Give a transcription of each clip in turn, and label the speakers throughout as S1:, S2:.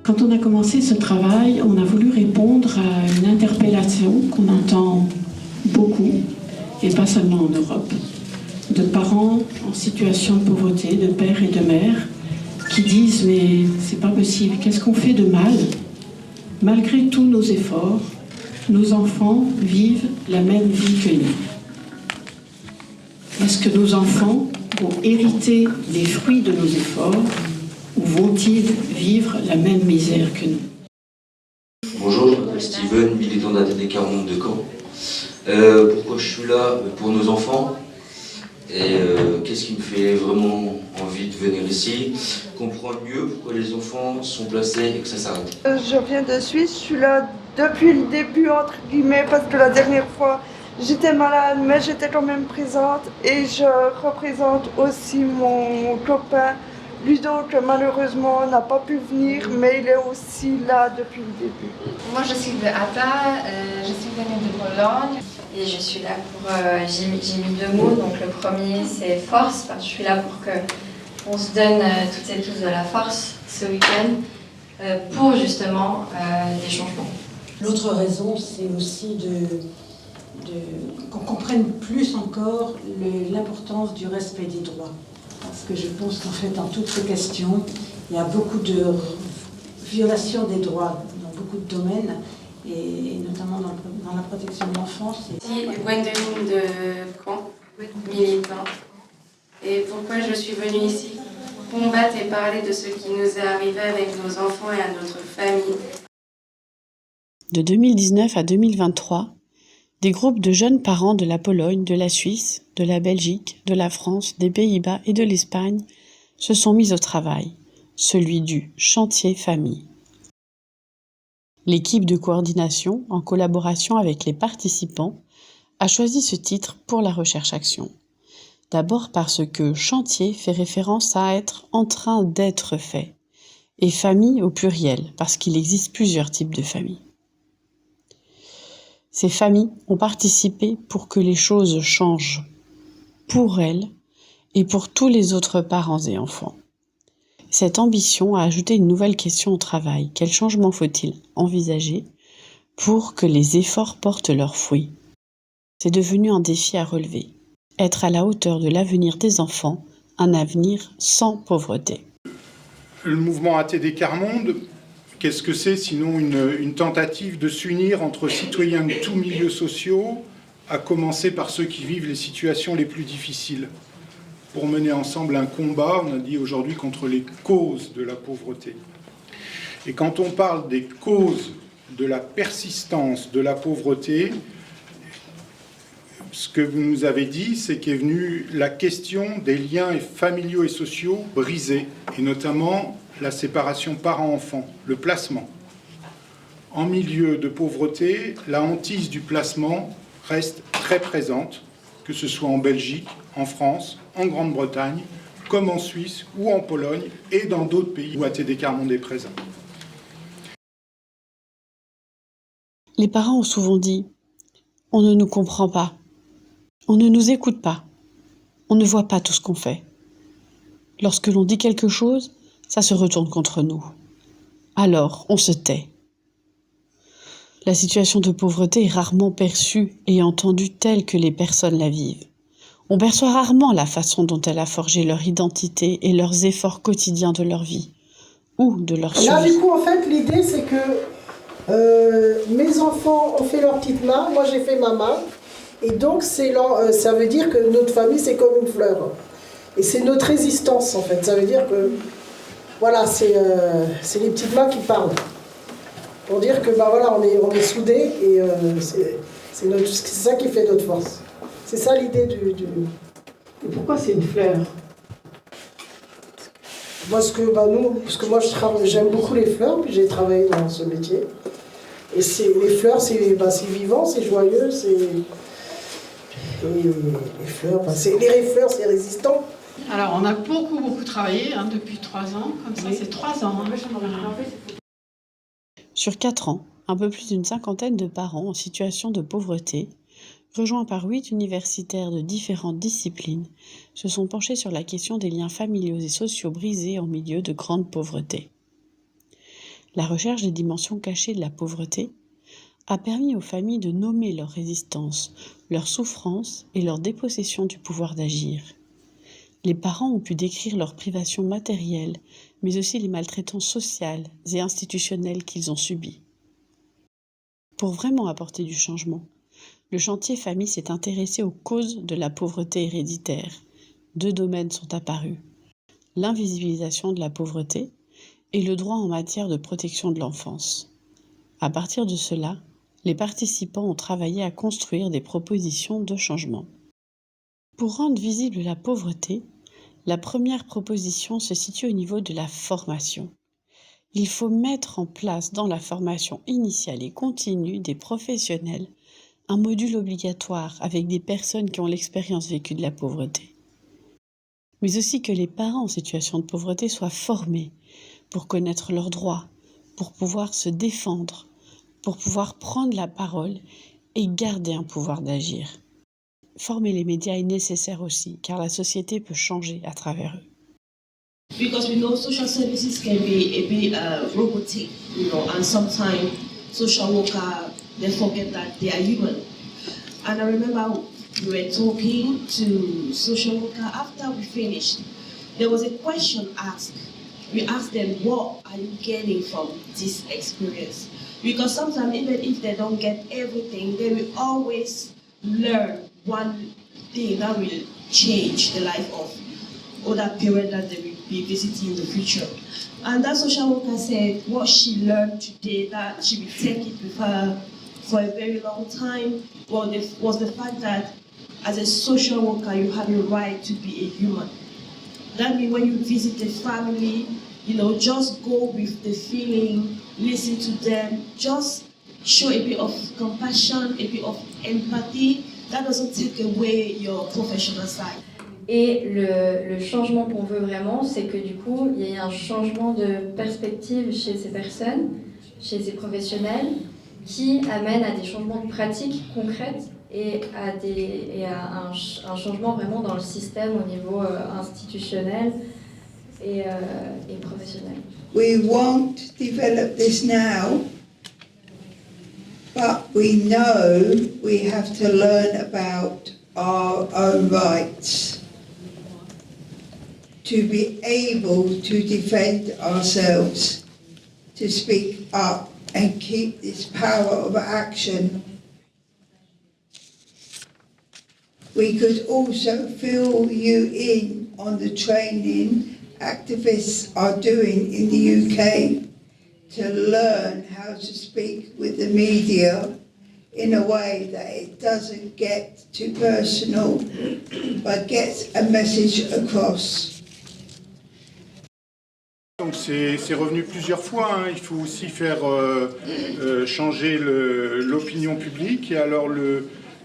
S1: Quand on a commencé ce travail, on a voulu répondre à une interpellation qu'on entend beaucoup, et pas seulement en Europe, de parents en situation de pauvreté, de pères et de mères, qui disent « mais c'est pas possible, qu'est-ce qu'on fait de mal ?» Malgré tous nos efforts, nos enfants vivent la même vie que nous. Est-ce que nos enfants vont hériter des fruits de nos efforts ou vont-ils vivre la même misère que nous?
S2: Bonjour, je m'appelle Steven, militant d'ATD 40 de Caen. Pourquoi je suis là? Pour nos enfants. Et qu'est-ce qui me fait vraiment envie de venir ici? Comprendre mieux pourquoi les enfants sont placés et que ça s'arrête.
S3: Je viens de Suisse, je suis là depuis le début entre guillemets parce que la dernière fois j'étais malade mais j'étais quand même présente et je représente aussi mon copain Ludo que malheureusement n'a pas pu venir mais il est aussi là depuis le début.
S4: Moi je suis de Hata, je suis venue de Pologne et je suis là pour, j'ai mis deux mots, donc le premier c'est force, parce que je suis là pour qu'on se donne toutes et tous de la force ce week-end pour justement des changements.
S5: L'autre raison c'est aussi qu'on comprenne plus encore l'importance du respect des droits. Parce que je pense qu'en fait, dans toutes ces questions, il y a beaucoup de violations des droits dans beaucoup de domaines, et notamment dans la protection de l'enfance.
S6: Je suis Gwendoline de Caen, militante. Et pourquoi je suis venue ici? Combattre et parler de ce qui nous est arrivé avec nos enfants et à notre famille.
S7: De 2019 à 2023, des groupes de jeunes parents de la Pologne, de la Suisse, de la Belgique, de la France, des Pays-Bas et de l'Espagne se sont mis au travail, celui du chantier famille. L'équipe de coordination, en collaboration avec les participants, a choisi ce titre pour la recherche-action. D'abord parce que chantier fait référence à être en train d'être fait, et famille au pluriel, parce qu'il existe plusieurs types de familles. Ces familles ont participé pour que les choses changent pour elles et pour tous les autres parents et enfants. Cette ambition a ajouté une nouvelle question au travail. Quel changement faut-il envisager pour que les efforts portent leurs fruits? C'est devenu un défi à relever. Être à la hauteur de l'avenir des enfants, un avenir sans pauvreté.
S8: Le mouvement ATD Quart Monde, qu'est-ce que c'est sinon une tentative de s'unir entre citoyens de tous milieux sociaux, à commencer par ceux qui vivent les situations les plus difficiles, pour mener ensemble un combat, on a dit aujourd'hui, contre les causes de la pauvreté. Et quand on parle des causes de la persistance de la pauvreté, ce que vous nous avez dit, c'est qu'est venue la question des liens familiaux et sociaux brisés, et notamment la séparation parents-enfants, le placement. En milieu de pauvreté, la hantise du placement reste très présente, que ce soit en Belgique, en France, en Grande-Bretagne, comme en Suisse ou en Pologne et dans d'autres pays où ATD Quart Monde est présent.
S7: Les parents ont souvent dit « on ne nous comprend pas, on ne nous écoute pas, on ne voit pas tout ce qu'on fait. Lorsque l'on dit quelque chose, ça se retourne contre nous. Alors, on se tait. » La situation de pauvreté est rarement perçue et entendue telle que les personnes la vivent. On perçoit rarement la façon dont elle a forgé leur identité et leurs efforts quotidiens de leur vie, ou de leur survie.
S9: Là, du coup, en fait, l'idée, c'est que mes enfants ont fait leur petite main, moi j'ai fait ma main, et donc ça veut dire que notre famille, c'est comme une fleur. Et c'est notre résistance, en fait. Ça veut dire que, voilà, c'est les petites mains qui parlent. Pour dire que voilà, on est soudés et c'est ça qui fait notre force. C'est ça l'idée du...
S1: Et pourquoi c'est une fleur?
S9: Parce que moi j'aime beaucoup les fleurs, puis j'ai travaillé dans ce métier. Et les fleurs, c'est vivant, c'est joyeux, les fleurs, les fleurs, c'est résistant.
S1: Alors on a beaucoup travaillé depuis 3 ans, comme ça, oui. C'est 3 ans.
S7: Sur 4 ans, un peu plus d'une cinquantaine de parents en situation de pauvreté, rejoints par 8 universitaires de différentes disciplines, se sont penchés sur la question des liens familiaux et sociaux brisés en milieu de grande pauvreté. La recherche des dimensions cachées de la pauvreté a permis aux familles de nommer leur résistance, leur souffrance et leur dépossession du pouvoir d'agir. Les parents ont pu décrire leurs privations matérielles, mais aussi les maltraitances sociales et institutionnelles qu'ils ont subies. Pour vraiment apporter du changement, le chantier famille s'est intéressé aux causes de la pauvreté héréditaire. 2 domaines sont apparus: l'invisibilisation de la pauvreté et le droit en matière de protection de l'enfance. À partir de cela, les participants ont travaillé à construire des propositions de changement. Pour rendre visible la pauvreté, la première proposition se situe au niveau de la formation. Il faut mettre en place dans la formation initiale et continue des professionnels un module obligatoire avec des personnes qui ont l'expérience vécue de la pauvreté. Mais aussi que les parents en situation de pauvreté soient formés pour connaître leurs droits, pour pouvoir se défendre, pour pouvoir prendre la parole et garder un pouvoir d'agir. Former les médias est nécessaire aussi, car la société peut changer à travers eux.
S10: Because we know social services can be a bit robotic, and sometimes social workers, they forget that they are human. And I remember we were talking to social worker after we finished. There was a question asked. We asked them, what are you getting from this experience? Because sometimes even if they don't get everything, they will always learn one thing that will change the life of other parents that they will be visiting in the future. And that social worker said what she learned today, that she will take it with her for a very long time, was the fact that as a social worker, you have a right to be a human. That means when you visit a family, just go with the feeling, listen to them, just show a bit of compassion, a bit of empathy. That doesn't take away your professional side.
S4: Et le changement qu'on veut vraiment, c'est que du coup, il y ait un changement de perspective chez ces personnes, chez ces professionnels, qui amène à des changements de pratiques concrètes et à un changement vraiment dans le système au niveau institutionnel et professionnel.
S11: We won't develop this now, but we know we have to learn about our own rights, to be able to defend ourselves, to speak up and keep this power of action. We could also fill you in on the training activists are doing in the UK to learn how to speak with the media in a way that it doesn't get too personal, but gets a message across.
S8: Donc c'est revenu plusieurs fois, Il faut aussi faire changer l'opinion publique. Et alors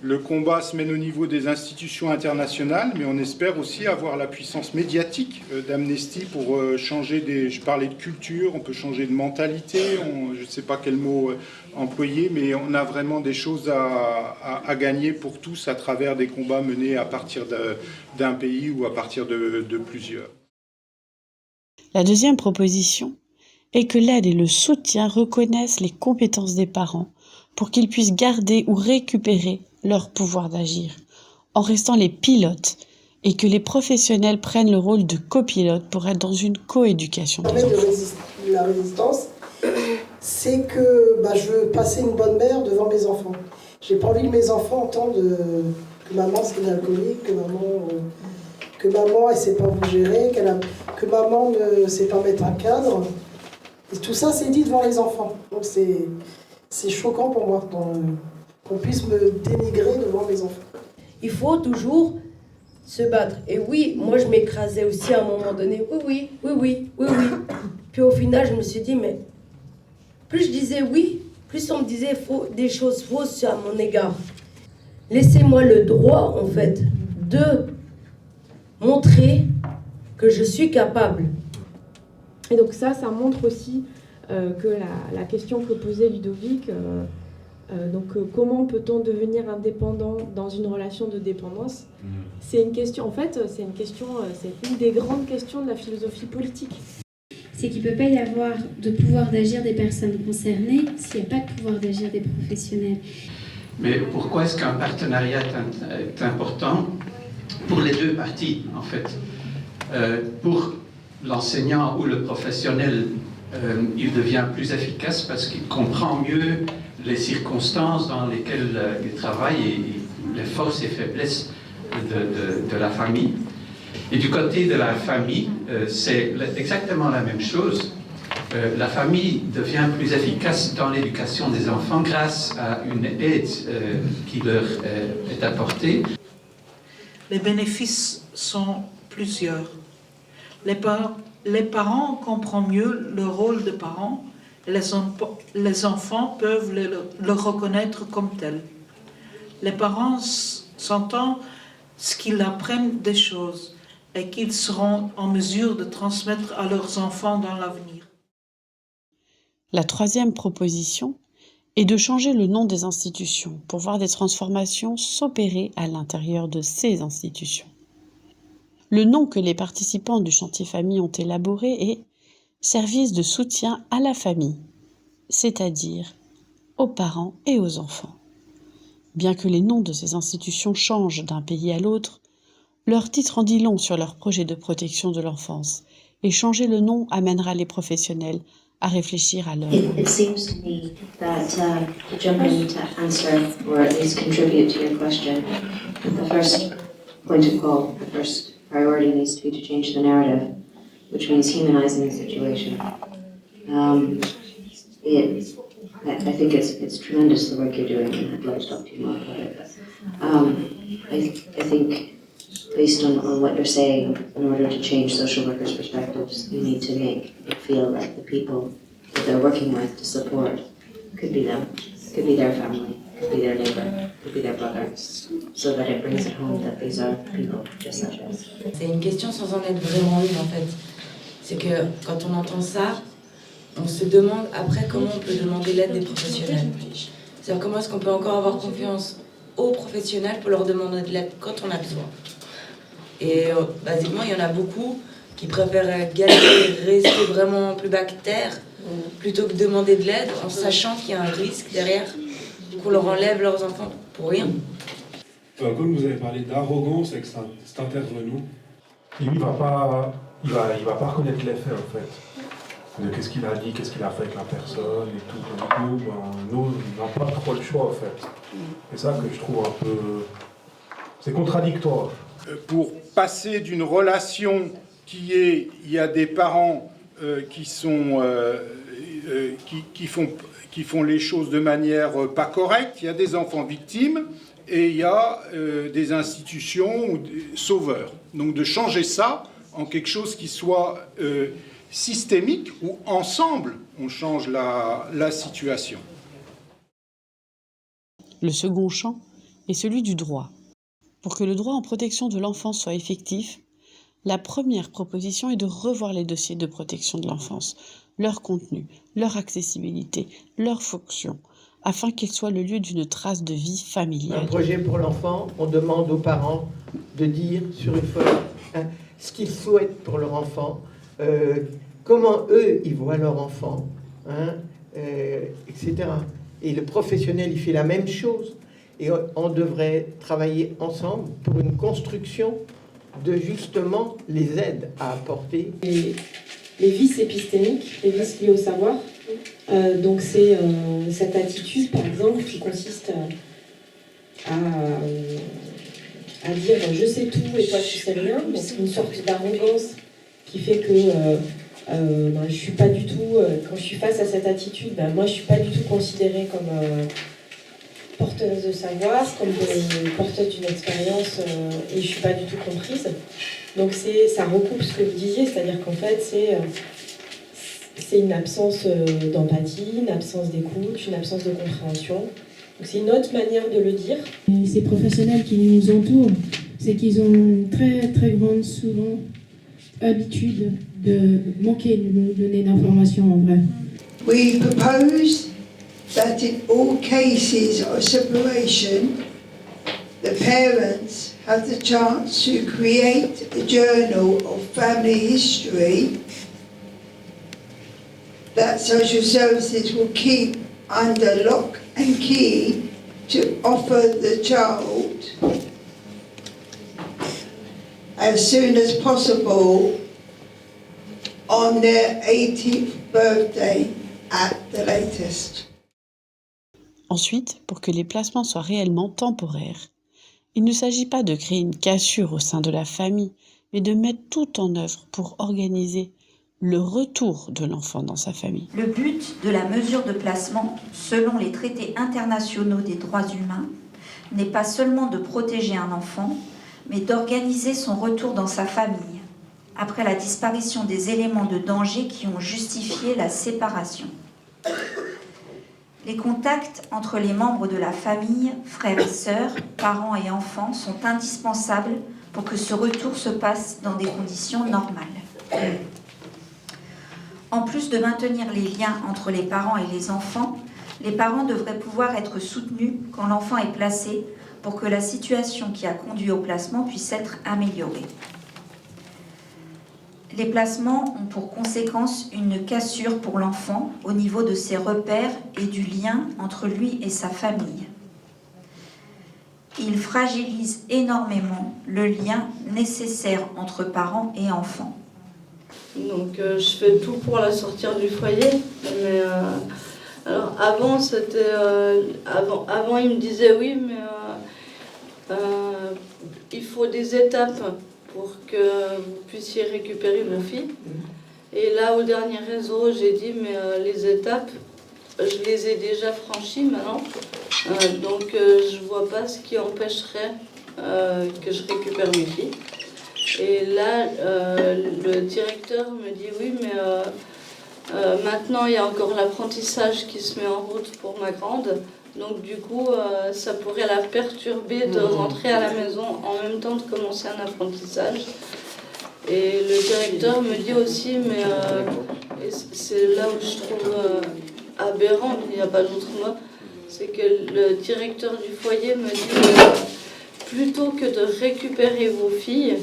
S8: le combat se mène au niveau des institutions internationales, mais on espère aussi avoir la puissance médiatique d'Amnesty pour changer je parlais de culture, on peut changer de mentalité, je ne sais pas quel mot employer, mais on a vraiment des choses à gagner pour tous à travers des combats menés à partir d'un pays ou à partir de plusieurs.
S7: La deuxième proposition est que l'aide et le soutien reconnaissent les compétences des parents pour qu'ils puissent garder ou récupérer leur pouvoir d'agir, en restant les pilotes, et que les professionnels prennent le rôle de copilote pour être dans une coéducation des enfants.
S9: La résistance, c'est que je veux passer une bonne mère devant mes enfants. J'ai pas envie que mes enfants entendent que maman c'est une alcoolique, que maman elle sait pas vous gérer, que maman ne sait pas mettre un cadre. Et tout ça c'est dit devant les enfants. Donc c'est choquant pour moi qu'on puisse me dénigrer devant mes enfants.
S12: Il faut toujours se battre. Et oui, moi je m'écrasais aussi à un moment donné. Oui. Puis au final je me suis dit, mais plus je disais oui, plus on me disait des choses fausses à mon égard. Laissez-moi le droit en fait de montrer que je suis capable.
S13: Et donc ça montre aussi que la question que posait Ludovic, comment peut-on devenir indépendant dans une relation de dépendance, c'est une question, c'est une des grandes questions de la philosophie politique.
S14: c'est qu'il ne peut pas y avoir de pouvoir d'agir des personnes concernées s'il n'y a pas de pouvoir d'agir des professionnels.
S15: Mais pourquoi est-ce qu'un partenariat est important? Pour les deux parties, en fait. Pour l'enseignant ou le professionnel, il devient plus efficace parce qu'il comprend mieux les circonstances dans lesquelles il travaille et les forces et faiblesses de la famille. Et du côté de la famille, c'est exactement la même chose. La famille devient plus efficace dans l'éducation des enfants grâce à une aide qui leur est apportée.
S16: Les bénéfices sont plusieurs. Les parents comprennent mieux le rôle de parents et les enfants peuvent le reconnaître comme tel. Les parents s'entendent ce qu'ils apprennent des choses et qu'ils seront en mesure de transmettre à leurs enfants dans l'avenir.
S7: La troisième proposition est de changer le nom des institutions pour voir des transformations s'opérer à l'intérieur de ces institutions. Le nom que les participants du chantier famille ont élaboré est « Service de soutien à la famille », c'est-à-dire aux parents et aux enfants. Bien que les noms de ces institutions changent d'un pays à l'autre, leur titre en dit long sur leur projet de protection de l'enfance, et changer le nom amènera les professionnels à réfléchir à leur...
S17: It seems to me that to jump in to answer, or at least contribute to your question, the first point of call, the first priority needs to be to change the narrative, which means humanizing the situation. I think it's tremendous the work you're doing, and I'd love to talk to you more about it. I think based on what you're saying, in order to change social workers' perspectives, you need to make it feel like the people that they're working with to support could be them, could be their family, could be their neighbor, could be their brother, so that it brings it home that these are people just like us.
S18: C'est une question sans en être vraiment une en fait. C'est que quand on entend ça, on se demande après comment on peut demander l'aide des professionnels. C'est-à-dire comment est-ce qu'on peut encore avoir confiance aux professionnels pour leur demander de l'aide quand on a besoin. Et basiquement, il y en a beaucoup qui préfèrent galérer, rester vraiment plus bas que terre, plutôt que demander de l'aide en sachant qu'il y a un risque derrière, qu'on leur enlève leurs enfants pour rien.
S19: Comme vous avez parlé d'arrogance avec cet intervenant, lui, il va pas reconnaître les faits en fait. De qu'est-ce qu'il a dit, qu'est-ce qu'il a fait avec la personne et tout. Du coup, nous, on n'a pas trop le choix en fait. C'est ça que je trouve un peu... C'est contradictoire.
S8: Pour passer d'une relation qui est, il y a des parents qui font les choses de manière pas correcte, il y a des enfants victimes et il y a des institutions ou des sauveurs. Donc de changer ça en quelque chose qui soit systémique où ensemble on change la situation.
S7: Le second champ est celui du droit. Pour que le droit en protection de l'enfance soit effectif, la première proposition est de revoir les dossiers de protection de l'enfance, leur contenu, leur accessibilité, leur fonction, afin qu'ils soient le lieu d'une trace de vie familiale.
S20: Un projet pour l'enfant, on demande aux parents de dire sur une feuille ce qu'ils souhaitent pour leur enfant, comment eux ils voient leur enfant, etc. Et le professionnel il fait la même chose. Et on devrait travailler ensemble pour une construction de justement les aides à apporter.
S13: Les vices épistémiques, les vices liés au savoir, donc c'est cette attitude par exemple qui consiste à dire je sais tout et toi tu sais rien, donc une sorte d'arrogance qui fait que je suis pas du tout, quand je suis face à cette attitude, moi je suis pas du tout considérée comme porteuse de savoir, comme porteuse d'une expérience et je suis pas du tout comprise. Donc ça recoupe ce que vous disiez, c'est-à-dire qu'en fait c'est une absence d'empathie, une absence d'écoute, une absence de compréhension. Donc c'est une autre manière de le dire.
S14: Et ces professionnels qui nous entourent, c'est qu'ils ont une très très grande souvent habitude de manquer de nous donner d'informations en vrai.
S11: We propose that in all cases of separation, the parents have the chance to create a journal of family history that social services will keep under lock and key to offer the child as soon as possible on their 18th birthday at the latest.
S7: Ensuite, pour que les placements soient réellement temporaires, il ne s'agit pas de créer une cassure au sein de la famille, mais de mettre tout en œuvre pour organiser le retour de l'enfant dans sa famille.
S21: Le but de la mesure de placement, selon les traités internationaux des droits humains, n'est pas seulement de protéger un enfant, mais d'organiser son retour dans sa famille, après la disparition des éléments de danger qui ont justifié la séparation. Les contacts entre les membres de la famille, frères et sœurs, parents et enfants, sont indispensables pour que ce retour se passe dans des conditions normales. En plus de maintenir les liens entre les parents et les enfants, les parents devraient pouvoir être soutenus quand l'enfant est placé pour que la situation qui a conduit au placement puisse être améliorée. Les placements ont pour conséquence une cassure pour l'enfant au niveau de ses repères et du lien entre lui et sa famille. Ils fragilisent énormément le lien nécessaire entre parents et enfants.
S22: Donc je fais tout pour la sortir du foyer, mais alors avant c'était avant il me disait oui, mais il faut des étapes pour que vous puissiez récupérer vos filles. Et là au dernier réseau j'ai dit mais les étapes je les ai déjà franchies maintenant, donc je vois pas ce qui empêcherait que je récupère mes filles. Et là, le directeur me dit oui, mais maintenant il y a encore l'apprentissage qui se met en route pour ma grande. Donc du coup, ça pourrait la perturber de rentrer à la maison en même temps de commencer un apprentissage. Et le directeur me dit aussi, mais c'est là où je trouve aberrant, il n'y a pas d'autre mot, c'est que le directeur du foyer me dit plutôt que de récupérer vos filles,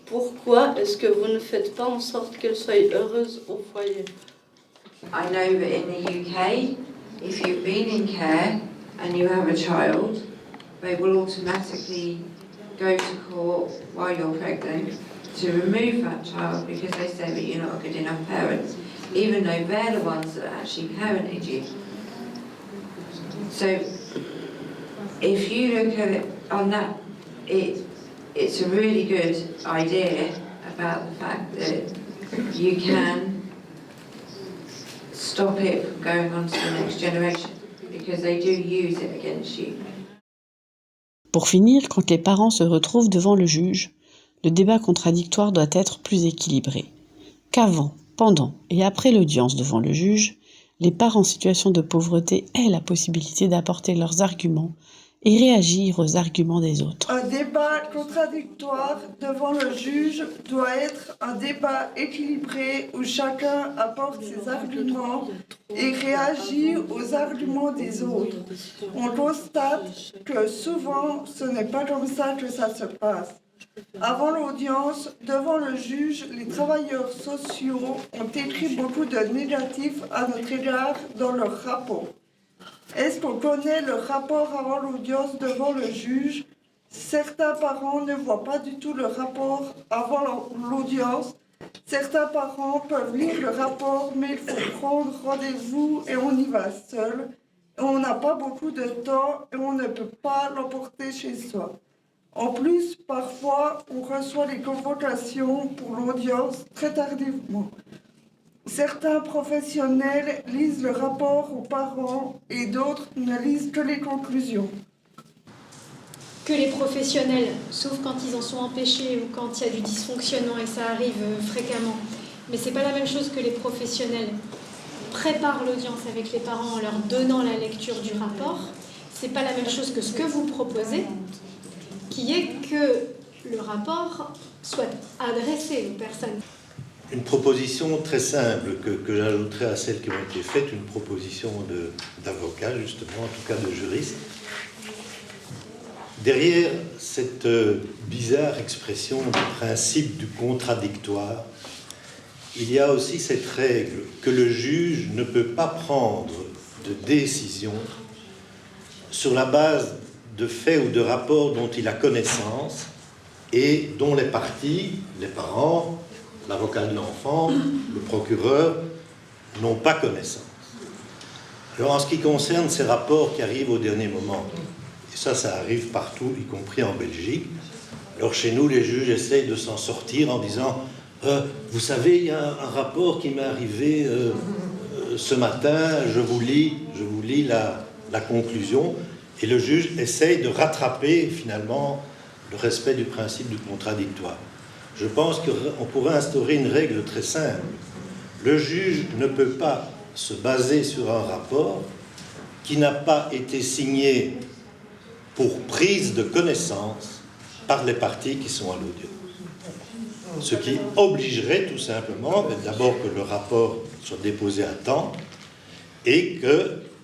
S22: pourquoi est-ce que vous ne faites pas en sorte qu'elles soient heureuses au foyer?
S23: I know that in the UK, if you've been in care and you have a child, they will automatically go to court while you're pregnant to remove that child because they say that you're not a good enough parent, even though they're the ones that actually parented you. So if you look at it on that, it's a really good idea about the fact that you can stop it from going on to the next generation because they do use it against you.
S7: Pour finir, quand les parents se retrouvent devant le juge, le débat contradictoire doit être plus équilibré. Qu'avant, pendant et après l'audience devant le juge, les parents en situation de pauvreté aient la possibilité d'apporter leurs arguments et réagir aux arguments des autres.
S3: Un débat contradictoire devant le juge doit être un débat équilibré où chacun apporte ses arguments et réagit aux arguments des autres. On constate que souvent ce n'est pas comme ça que ça se passe. Avant l'audience, devant le juge, les travailleurs sociaux ont écrit beaucoup de négatifs à notre égard dans leur rapport. Est-ce qu'on connaît le rapport avant l'audience devant le juge? Certains parents ne voient pas du tout le rapport avant l'audience. Certains parents peuvent lire le rapport, mais il faut prendre rendez-vous et on y va seul. Et on n'a pas beaucoup de temps et on ne peut pas l'emporter chez soi. En plus, parfois, on reçoit les convocations pour l'audience très tardivement. Certains professionnels lisent le rapport aux parents et d'autres ne lisent que les conclusions.
S24: Que les professionnels, sauf quand ils en sont empêchés ou quand il y a du dysfonctionnement, et ça arrive fréquemment, mais c'est pas la même chose que les professionnels préparent l'audience avec les parents en leur donnant la lecture du rapport. C'est pas la même chose que ce que vous proposez, qui est que le rapport soit adressé aux personnes.
S25: Une proposition très simple que j'ajouterai à celles qui ont été faites, une proposition d'avocat, justement, en tout cas de juriste. Derrière cette bizarre expression du principe du contradictoire, il y a aussi cette règle que le juge ne peut pas prendre de décision sur la base de faits ou de rapports dont il a connaissance et dont les parties, les parents, l'avocat de l'enfant, le procureur, n'ont pas connaissance. Alors en ce qui concerne ces rapports qui arrivent au dernier moment, et ça arrive partout, y compris en Belgique, alors chez nous, les juges essayent de s'en sortir en disant vous savez, il y a un rapport qui m'est arrivé ce matin, je vous lis la conclusion, et le juge essaye de rattraper finalement le respect du principe du contradictoire. Je pense qu'on pourrait instaurer une règle très simple. Le juge ne peut pas se baser sur un rapport qui n'a pas été signé pour prise de connaissance par les parties qui sont à l'audience. Ce qui obligerait tout simplement, d'abord que le rapport soit déposé à temps et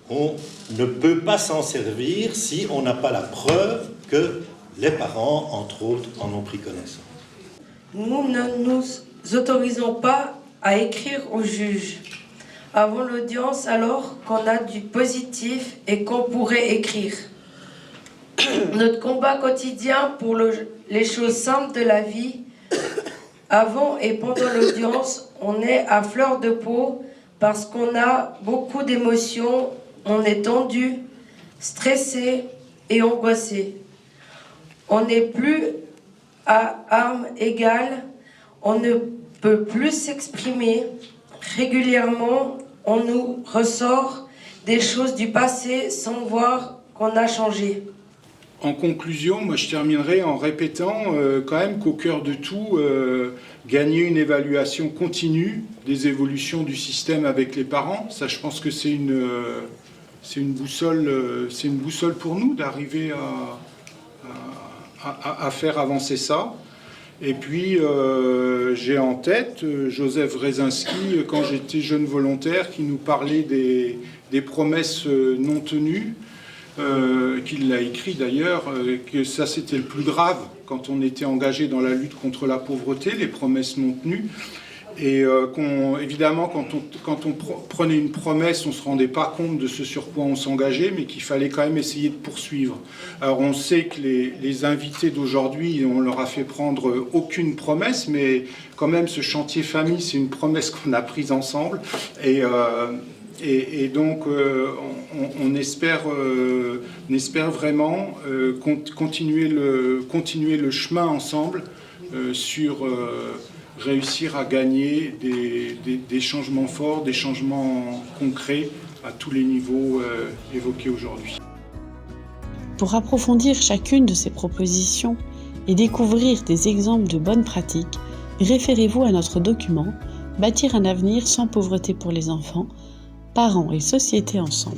S25: qu'on ne peut pas s'en servir si on n'a pas la preuve que les parents, entre autres, en ont pris connaissance.
S12: Nous ne nous autorisons pas à écrire au juge avant l'audience alors qu'on a du positif et qu'on pourrait écrire. Notre combat quotidien pour les choses simples de la vie, avant et pendant l'audience, on est à fleur de peau parce qu'on a beaucoup d'émotions, on est tendu, stressé et angoissé. On n'est plus à armes égales, on ne peut plus s'exprimer. Régulièrement, on nous ressort des choses du passé sans voir qu'on a changé.
S8: En conclusion, moi je terminerai en répétant quand même qu'au cœur de tout, gagner une évaluation continue des évolutions du système avec les parents, ça je pense que c'est une boussole pour nous d'arriver à faire avancer ça. Et puis j'ai en tête Joseph Wrezinski, quand j'étais jeune volontaire, qui nous parlait des promesses non tenues. Qu'il l'a écrit d'ailleurs, que ça c'était le plus grave quand on était engagé dans la lutte contre la pauvreté, les promesses non tenues. Et évidemment, quand on prenait une promesse, on ne se rendait pas compte de ce sur quoi on s'engageait, mais qu'il fallait quand même essayer de poursuivre. Alors on sait que les invités d'aujourd'hui, on leur a fait prendre aucune promesse, mais quand même ce chantier famille, c'est une promesse qu'on a prise ensemble. Et donc, on espère vraiment continuer le chemin ensemble sur réussir à gagner des changements forts, des changements concrets à tous les niveaux évoqués aujourd'hui.
S7: Pour approfondir chacune de ces propositions et découvrir des exemples de bonnes pratiques, référez-vous à notre document « Bâtir un avenir sans pauvreté pour les enfants », parents et société ensemble.